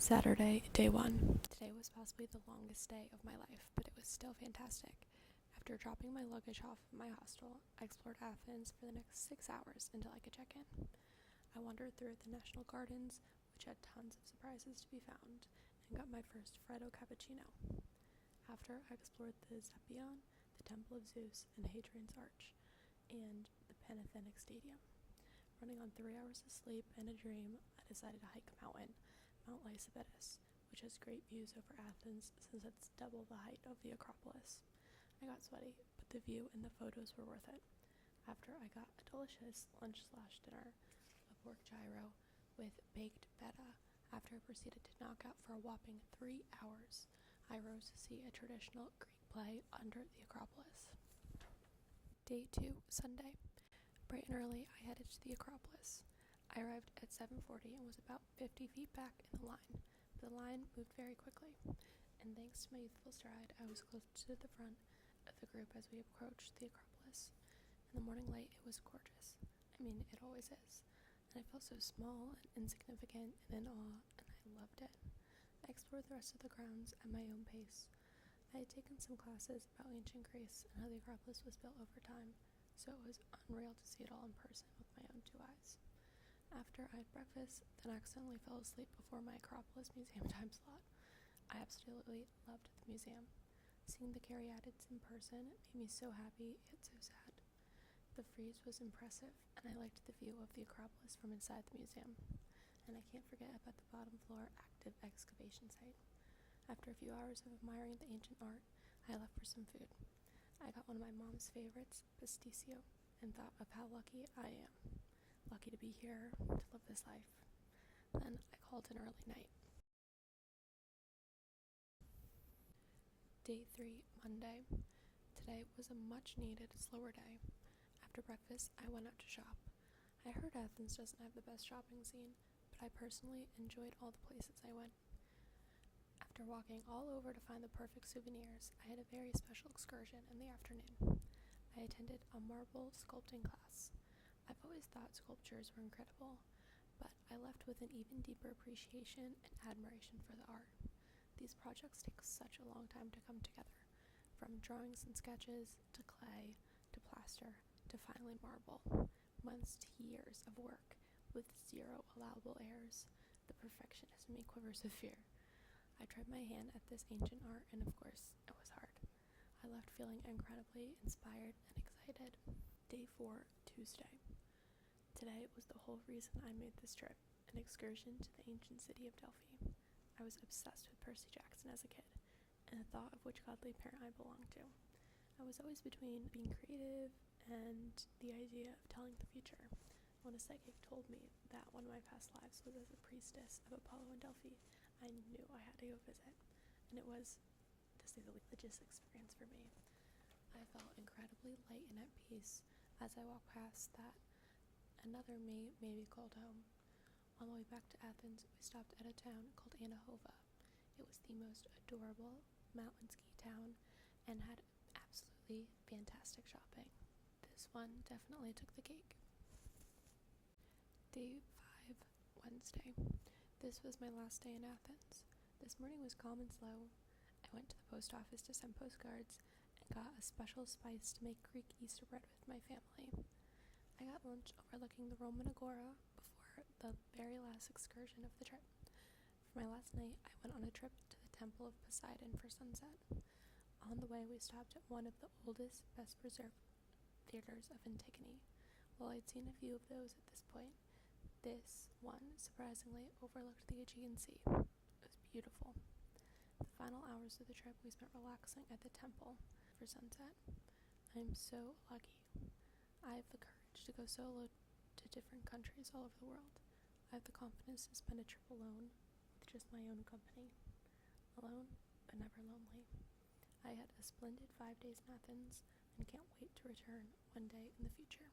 Saturday, day 1. Today was possibly the longest day of my life, but it was still fantastic. After dropping my luggage off at my hostel, I explored Athens for the next 6 hours until I could check in. I wandered through the National Gardens, which had tons of surprises to be found, and got my first Freddo cappuccino. After, I explored the Zeppion, the Temple of Zeus, and Hadrian's Arch, and the Panathenaic Stadium. Running on 3 hours of sleep and a dream, I decided to hike a mountain, Mount Lysibetis, which has great views over Athens since it's double the height of the Acropolis. I got sweaty, but the view and the photos were worth it. After, I got a delicious lunch/dinner, a pork gyro with baked feta. After I proceeded to knock out for a whopping 3 hours, I rose to see a traditional Greek play under the Acropolis. Day 2, Sunday. Bright and early, I headed to the Acropolis. I arrived at 7:40 and was about 50 feet back in the line, but the line moved very quickly, and thanks to my youthful stride, I was close to the front of the group as we approached the Acropolis. In the morning light, it was gorgeous. I mean, it always is, and I felt so small and insignificant and in awe, and I loved it. I explored the rest of the grounds at my own pace. I had taken some classes about ancient Greece and how the Acropolis was built over time, so it was unreal to see it all in person with my own 2 eyes. After I had breakfast, then accidentally fell asleep before my Acropolis Museum time slot. I absolutely loved the museum. Seeing the caryatids in person made me so happy yet so sad. The frieze was impressive, and I liked the view of the Acropolis from inside the museum. And I can't forget about the bottom floor active excavation site. After a few hours of admiring the ancient art, I left for some food. I got one of my mom's favorites, pasticcio, and thought of how lucky I am. Lucky to be here, to live this life. Then I called an early night. Day 3, Monday. Today was a much needed slower day. After breakfast, I went out to shop. I heard Athens doesn't have the best shopping scene, but I personally enjoyed all the places I went. After walking all over to find the perfect souvenirs, I had a very special excursion in the afternoon. I attended a marble sculpting class. I've always thought sculptures were incredible, but I left with an even deeper appreciation and admiration for the art. These projects take such a long time to come together, from drawings and sketches, to clay, to plaster, to finally marble. Months to years of work, with 0 allowable errors. The perfectionist in me quivers with fear. I tried my hand at this ancient art, and of course, it was hard. I left feeling incredibly inspired and excited. Day 4, Tuesday. Today was the whole reason I made this trip, an excursion to the ancient city of Delphi. I was obsessed with Percy Jackson as a kid, and the thought of which godly parent I belonged to. I was always between being creative and the idea of telling the future. When a psychic told me that one of my past lives was as a priestess of Apollo in Delphi, I knew I had to go visit, and it was, to say the least, a religious experience for me. I felt incredibly light and at peace as I walked past that another me maybe called home. On the way back to Athens, we stopped at a town called Anahova. It was the most adorable mountain ski town and had absolutely fantastic shopping. This one definitely took the cake. Day 5, Wednesday. This was my last day in Athens. This morning was calm and slow. I went to the post office to send postcards and got a special spice to make Greek Easter bread with my family. I got lunch overlooking the Roman Agora before the very last excursion of the trip. For my last night, I went on a trip to the Temple of Poseidon for sunset. On the way, we stopped at one of the oldest, best-preserved theaters of Antigone. While I'd seen a few of those at this point, this one surprisingly overlooked the Aegean Sea. It was beautiful. The final hours of the trip we spent relaxing at the temple for sunset. I'm so lucky. I have the courage to go solo to different countries all over the world. I have the confidence to spend a trip alone with just my own company. Alone, but never lonely. I had a splendid 5 days in Athens and can't wait to return one day in the future.